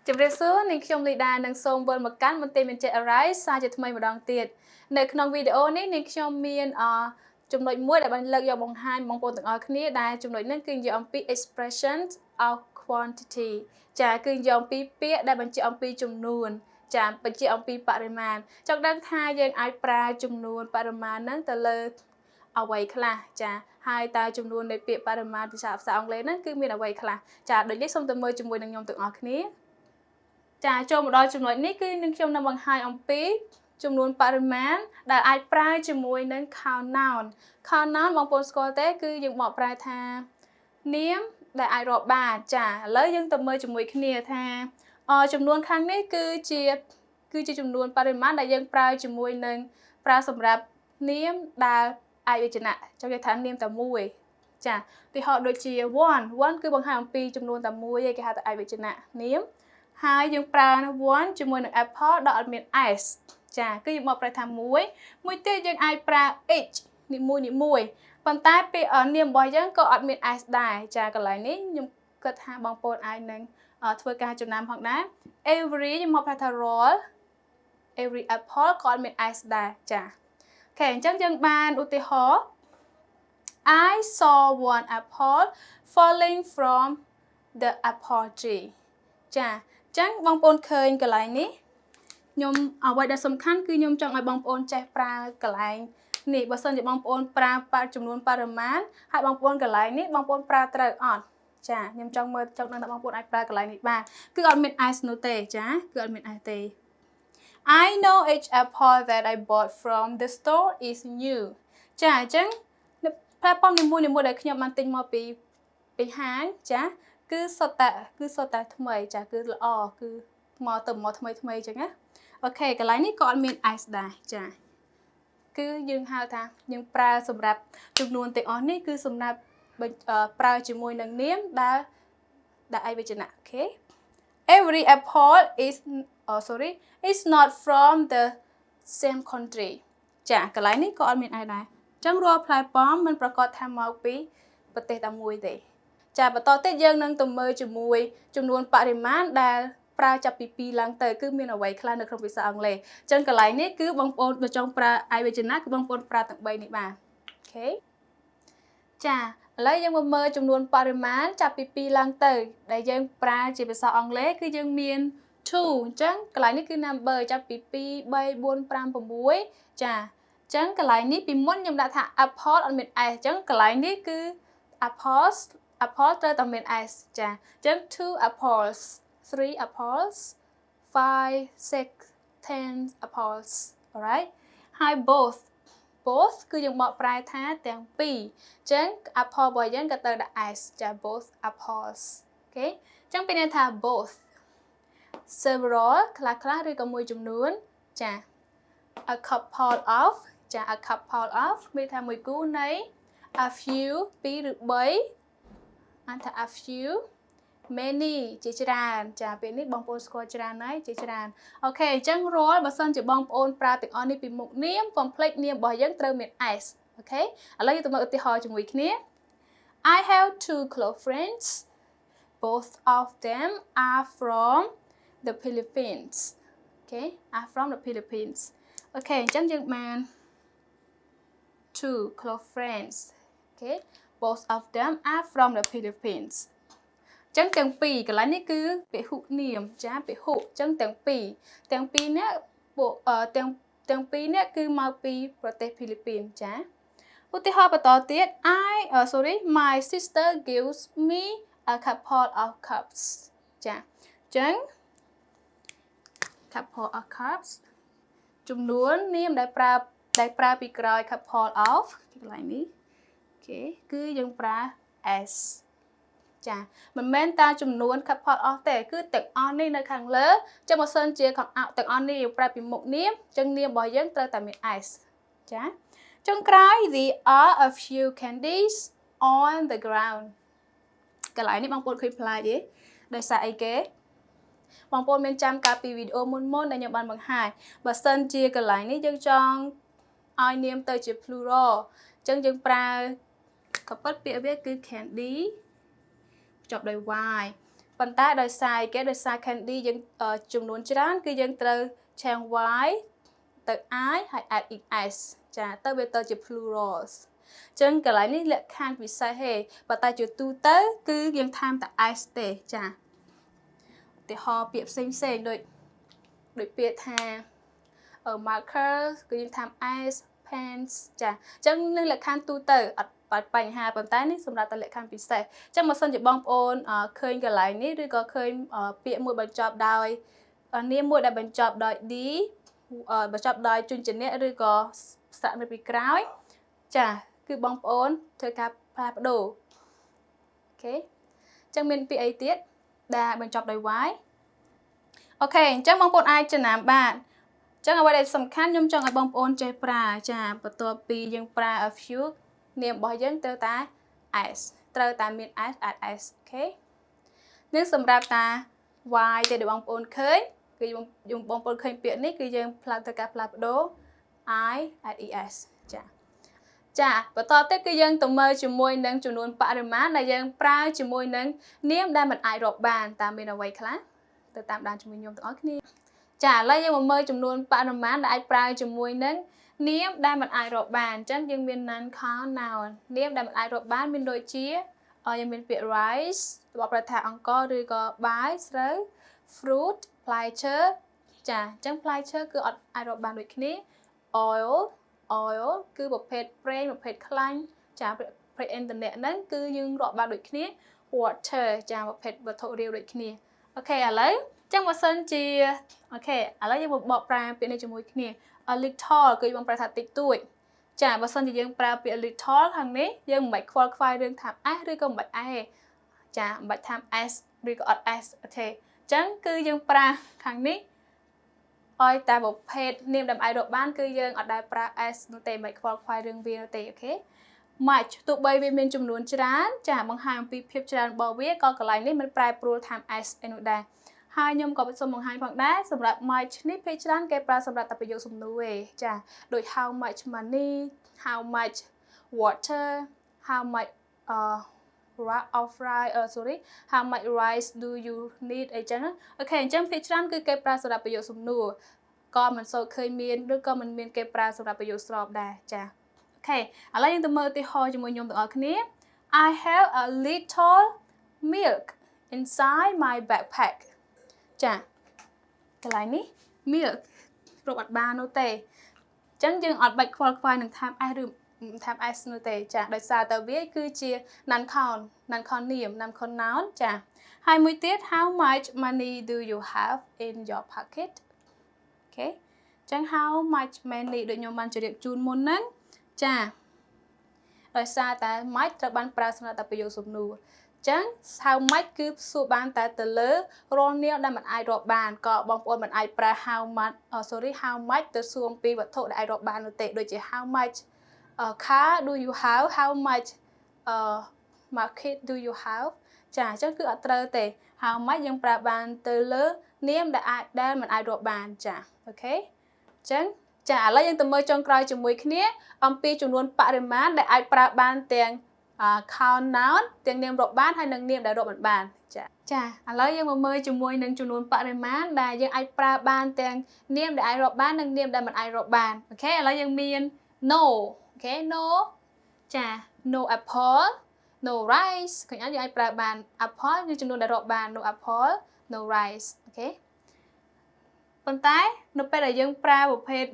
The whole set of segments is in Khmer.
Chụp rê xưa nên trong Lyda nâng xông vơn một cán Banteay Meachey arise xa cho thay một đòn tiệt. Nơi trong video này nên trong miền chúng nội mũi đã bằng lực do bằng hai bằng bốn từng ở kia đài chúng nội nên kinh dòng pi expressions of quantity. Chả kinh dòng pi pia đã bằng chỉ ông pi chung nuôn. Chả bằng chỉ ông pi pariman. Trong đăng hai dân ai pra chung nuôn pariman nâng tờ lơ ở vậy khla chả hai ta chung nuôn để pi pariman thì sao ông lấy nâng cứ miền ở vậy khla. Chả đợi lấy xong tờ mơ chung mùi nâng nhom từng ở kia. Chả cho một đôi chung nội ní cứ nâng trong năm bằng hai ông pi chung nuôn pariman đã ai pra chung mùi nâng count noun bằng bốn score tế cứ dùng bỏ pra tha niếm đã ai rọ bà chả lấy dân tầm mơ chung mùi kia tha chung nuôn kháng ní cứ chia chung nuôn pariman đã dân pra chung mùi nâng pra sầm rạp niếm đã ai bị chân nạ trong cái tháng niếm tầm mùi chả thì họ đôi chia one cứ bằng hai ông pi chung nuôn tầm mùi cái hai ai bị chân nạ niếm hai dương pra one chung mùi nâng apple đó miền ice chả cứ dùng một pra tham muối tê dương ai pra h nị mùi còn tai pe ở niềm bòi dân có ở miền ice đài chả cái lại ní nhưng cất hai bằng pôn ai nâng thưa ca chục năm hoặc đá every dùng một pra tham roll every apple có ở miền ice đài chả kèn chân dân ban u tê hó I saw one apple falling from the apple tree chả chẳng bằng pôn khơi cái lại ní nhôm ở vậy đã sầm khăn cứ nhôm trong ai bong ôn che pra cái lại nị bớt sơn chỉ bong ôn pra chấm luôn paraman hai bong ôn cái lại nị bong ôn pra trời on chả nhôm trong mơ trong đang bong ôn ai pra cái lại nị ba cứ on miền ice note chả cứ on miền ice I know each apple that I bought from the store is new chả chẳng pra bong niệm mua để khi nhôm mang tinh mò bị hán chả cứ sọt tạ thay chả cứ là cứ mò tầm mò thay chẳng á. Ok, cái lái này có miền ice đài chả cứ dương hao thang nhưng pra sầm rạp chung nuôn tiền on này cứ sầm rạp pra chỉ môi nâng niếm đã ai bây giờ nè. Ok, every apple is not from the same country chả cái lái này có miền ice đài chẳng rùa apply bomb mìnhประกอบทำมาปีประเทศตะมวยเตะchả បន្តទៀតយើងនឹងទៅមើលជាមួយចំនួនបរិមាណដែលប្រើចាប់ពី2ឡើងទៅគឺមានអ្វីខ្លះនៅក្នុងភាសាអង់គ្លេសអញ្ចឹងកន្លែងនេះគឺបងប្អូនបើចង់ប្រើ I វេជ្ជនាគឺបងប្អូនប្រើទាំង3នេះបានអូខេចាឥឡូវយើងមកមើលចំនួនបរិមាណចាប់ពី2ឡើងទៅដែលយើងប្រើជាភាសាអង់គ្លេសគឺយើងមាន to អញ្ចឹងកន្លែងនេះគឺ number ចាប់ពី2 3 4 5 6ចាអញ្ចឹងកន្លែងនេះពីមុនខ្ញុំដាក់ថា apple អត់មាន s អញ្ចឹងកន្លែងនេះគឺ apple ត្រូវតែមាន s ចាអញ្ចឹង 2 apples 3 apples 5 6 10 apples alright ហើយ both គឺយើងបកប្រែថាទាំងពីរអញ្ចឹង apple របស់យើងក៏ត្រូវដាក់ s ចា both apples អូខេអញ្ចឹងពេលនេះថា both several ខ្លះឬក៏មួយចំនួនចា a couple of ចា a couple of មានថាមួយគូនៃ a few 2ឬ3អានថា a few many ជាច្រើនចាពេលនេះបងប្អូនស្គាល់ច្រើនហើយជាច្រើនអូខេអញ្ចឹងរាល់បើសិនជាបងប្អូនប្រើទាំងអស់នេះពីមុខនាមកុំភ្លេចនាមរបស់យើងត្រូវមាន s អូខេឥឡូវយើងទៅមើលឧទាហរណ៍ជាមួយគ្នា I have two close friends both of them are from the Philippines okay are from the Philippines អូខេអញ្ចឹងយើងបាន two close friends okay both of them are from the Philippines chẳngទាំងពីរកន្លែងនេះគឺពហុនាមចាពហុចឹងទាំងពីរនេះទាំងពីរនេះគឺមកពីប្រទេសហ្វីលីពីនចាឧទាហរណ៍បន្តទៀត my sister gives me a couple of cups ចាចឹង couple of cups ចំនួននាមដែលប្រើពីក្រោយ couple of កន្លែងនេះអូខេគឺយើងប្រើ sចាមិនមែនតាចំនួន couple of ទេគឺទាំងអស់នេះនៅខាងលើចឹងបើសិនជាទាំងអស់នេះយើងប្រើពីមុខនាមចឹងនាមរបស់យើងត្រូវតែមាន s ចាចុងក្រោយ there are a few candies on the ground កន្លែងនេះបងប្អូនឃើញផ្លែទេដោយសារអីគេបងប្អូនមានចាំកាលពីវីដេអូមុនដែលខ្ញុំបានបង្ហាញបើសិនជាកន្លែងនេះយើងចង់ឲ្យនាមទៅជា plural ចឹងយើងប្រើក៏ពិតពាក្យវាគឺ candy ចប់ដោយ y ប៉ុន្តែដោយសារគេដោយសារ candy យើងចំនួនច្រើនគឺយើងត្រូវឆាំង y ទៅ I ហើយ add es ចាទៅវាទៅជា plurals អញ្ចឹងកន្លែងនេះលក្ខខណ្ឌពិសេសទេប៉ុន្តែជាទូទៅគឺយើងថែមតែ es ទេចាឧទាហរណ៍ពាក្យផ្សេងដូចពាក្យថា marker គឺយើងថែម s pens ចាអញ្ចឹងនឹងលក្ខខណ្ឌទូទៅអត់បញ្ហាប៉ុន្តែនេះសម្រាប់តែលក្ខខណ្ឌពិសេសអញ្ចឹងបើសិនជាបងប្អូនឃើញកន្លែងនេះឬក៏ឃើញពាក្យមួយបញ្ចប់ដោយនាមមួយដែលបញ្ចប់ដោយ d បញ្ចប់ដោយជញ្ជាក់ឬក៏ស្រៈនៅពីក្រោយចាគឺបងប្អូនធ្វើការផ្លាស់ប្ដូរអូខេអញ្ចឹងមានពាក្យអីទៀតដែលបញ្ចប់ដោយ y អូខេអញ្ចឹងបងប្អូនអាចចំណាំបានអញ្ចឹងអ្វីដែលសំខាន់ខ្ញុំចង់ឲ្យបងប្អូនចេះប្រើចាបន្ទាប់ពីយើងប្រើ a few នាមរបស់យើងត្រូវតែ s ត្រូវតែមាន s add s អូខេនឹងសម្រាប់តា y ដែលបងប្អូនឃើញគឺយើងបងប្អូនឃើញពាក្យនេះគឺយើងផ្លាស់ទៅការផ្លាស់ប្ដូរ I add es ចាបន្តទៅគឺយើងទៅមើលជាមួយនឹងចំនួនបរិមាណដែលយើងប្រើជាមួយនឹងនាមដែលមិនអាចរាប់បានតើមានអ្វីខ្លះទៅតាមដានជាមួយខ្ញុំទាំងអស់គ្នាចាឥឡូវយើងមកមើលចំនួនបរិមាណដែលអាចប្រើជាមួយនឹងនាមដែលមិនអាចរាប់បានអញ្ចឹងយើងមាន non count noun នាមដែលមិនអាចរាប់បានមានដូចជាយើងមានពាក្យ rice របស់ប្រថាអង្គឬក៏បាយស្រូវ fruit pleasure ចាអញ្ចឹង pleasure គឺអត់អាចរាប់បានដូចគ្នា oil គឺប្រភេទប្រេងប្រភេទខ្លាញ់ចាប្រភេទអ៊ីនធឺណិតហ្នឹងគឺយើងរាប់បានដូចគ្នា water ចាប្រភេទវត្ថុរាវដូចគ្នាអូខេឥឡូវចឹងបើសិនជាអូខេឥឡូវយើងមកបកប្រែពាក្យនេះជាមួយគ្នា a little គឺយើងប្រើថាតិចតួចចាបើសិនជាយើងប្រើពាក្យ little ខាងនេះយើងមិនបាច់ខ្វល់ខ្វាយរឿងថា s ឬក៏មិនបាច់ s ទេចាមិនបាច់ថា s ឬក៏អត់ s អូខេអញ្ចឹងគឺយើងប្រើខាងនេះឲ្យតែប្រភេទនាមដែលអាចរាប់បានគឺយើងអត់ដែលប្រើ s នោះទេមិនខ្វល់ខ្វាយរឿងវានោះទេអូខេ much ទោះបីវាមានចំនួនច្រើនចាបង្ហាញអំពីភាពច្រើនរបស់វាក៏កន្លែងនេះមិនប្រែប្រួលតាម s ឯនោះដែរហើយខ្ញុំក៏សូមបង្ហាញផងដែរសម្រាប់ much នេះភាគច្រើនគេប្រើសម្រាប់តែប្រយោគសំណួរទេចាដូច how much money how much water how much how much rice do you need អីចឹងអូខេអញ្ចឹងភាគច្រើនគឺគេប្រើសម្រាប់ប្រយោគសំណួរក៏មិនសូវឃើញមានឬក៏មិនមានគេប្រើសម្រាប់ប្រយោគស្របដែរចាអូខេឥឡូវយើងទៅមើលឧទាហរណ៍ជាមួយខ្ញុំទាំងអស់គ្នា I have a little milk inside my backpack ចាកន្លែងនេះ milk រាប់អត់បាននោះទេអញ្ចឹងយើងអត់បាច់ខ្វល់ខ្វាយនឹងថាម s ឬថាម s នោះទេចាដោយសារតែវាគឺជា non count non count នាម non count noun ចាហើយមួយទៀត how much money do you have in your pocket អូខេអញ្ចឹង how much money ដូចខ្ញុំបានជម្រាបជូនមុនហ្នឹងចាដោយសារតែ much ត្រូវបានប្រើសម្រាប់តែប្រយោគសំណួរអញ្ចឹង how much គឺសួរបានតែទៅលើរាល់នាមដែលមិនអាចរាប់បានក៏បងប្អូនមិនអាចប្រើ how much ទៅសួរអំពីវត្ថុដែលអាចរាប់បាននោះទេដូចជា how much car do you have how much market do you have ចាអញ្ចឹងគឺអត់ត្រូវទេ how much យើងប្រើបានទៅលើនាមដែលមិនអាចរាប់បានចាអូខេអញ្ចឹងចាឥឡូវយើងទៅមើលចុងក្រោយជាមួយគ្នាអំពីចំនួនបរិមាណដែលអាចប្រើបានទាំងcount noun ទាំងនាមរាប់បានហើយនិងនាមដែលរាប់មិនបានចាឥឡូវយើងមកមើលជាមួយនឹងចំនួនបរិមាណដែលយើងអាចប្រើបានទាំងនាមដែលអាចរាប់បាននិងនាមដែលមិនអាចរាប់បានអូខេឥឡូវយើងមាន no អូខេ no ចា no apple no rice ឃើញអត់យើងអាចប្រើបាន apple គឺចំនួនដែលរាប់បាន no apple no rice អូខេប៉ុន្តែនៅពេលដែលយើងប្រើប្រភេទ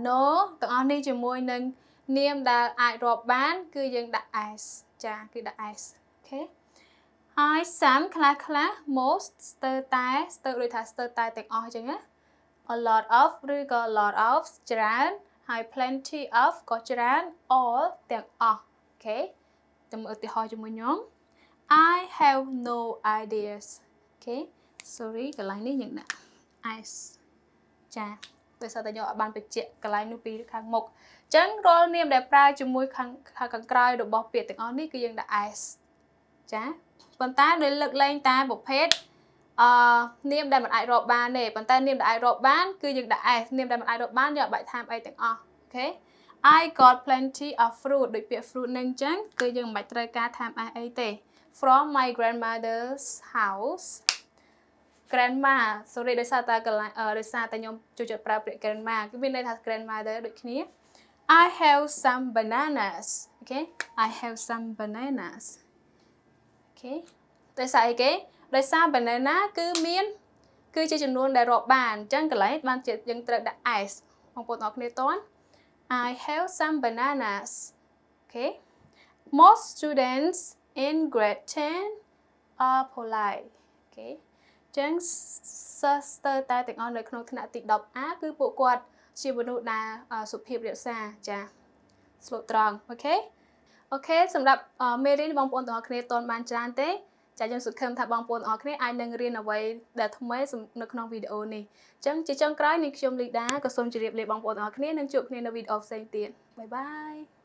no ទាំងអស់នេះជាមួយនឹងនាមដែលអាចរាប់បានគឺយើងដាក់ s ចាគឺដាក់ s អូខេហើយ some ខ្លះ most ស្ទើរតែដូចថាស្ទើរតែទាំងអស់អញ្ចឹងណា a lot of ឬក៏ a lot of ច្រើនហើយ plenty of ក៏ច្រើន all ទាំងអស់អូខេទៅមើលឧទាហរណ៍ជាមួយខ្ញុំ I have no ideas អូខេ sorry កន្លែងនេះយើងដាក់ s ចាដោយសារតែខ្ញុំអត់បានបញ្ជាក់កន្លែងនោះពីខាងមុខអញ្ចឹងរាល់នាមដែលប្រើជាមួយខាងក្រោយរបស់ពាក្យទាំងអស់នេះគឺយើងដាក់ s ចាប៉ុន្តែដោយលើកលែងតែប្រភេទនាមដែលមិនអាចរាប់បានទេប៉ុន្តែនាមដែលអាចរាប់បានគឺយើងដាក់ s នាមដែលមិនអាចរាប់បានយើងអត់បាច់ថាមអីទាំងអស់អូខេ I got plenty of fruit ដូចពាក្យ fruit នឹងអញ្ចឹងគឺយើងមិនបាច់ត្រូវការថាម s អីទេ from my grandmother's house grandma sorry ដោយសារតែកន្លែងដោយសារតែខ្ញុំចូលចិត្តប្រើពាក្យ grandma គឺមានន័យថា grandmother ដូចគ្នា I have some bananas okay I have some bananas okay ដោយសារអីគេដោយសារ banana គឺជាចំនួនដែលរាប់បានអញ្ចឹងកន្លែងបានយើងត្រូវដាក់ s បងប្អូនទាំងអស់គ្នាតើ I have some bananas okay most students in grade 10 are polite okay ចឹងសិស្សស្ទើរតែទាំងអស់នៅក្នុងថ្នាក់ទី 10A គឺពួកគាត់ជាមនុស្សដែលសុភាពរាបសារចាស្លូតត្រង់អូខេអូខេសម្រាប់មេរៀនបងប្អូនទាំងអស់គ្នាតន់បានច្រើនទេចាខ្ញុំសង្ឃឹមថាបងប្អូនទាំងអស់គ្នាអាចនឹងរៀនអ្វីដែលថ្មីនៅក្នុងវីដេអូនេះអញ្ចឹងជាចុងក្រោយនេះខ្ញុំ Lyda ក៏សូមជម្រាបលាបងប្អូនទាំងអស់គ្នានិងជួបគ្នានៅវីដេអូផ្សេងទៀតបាយបាយ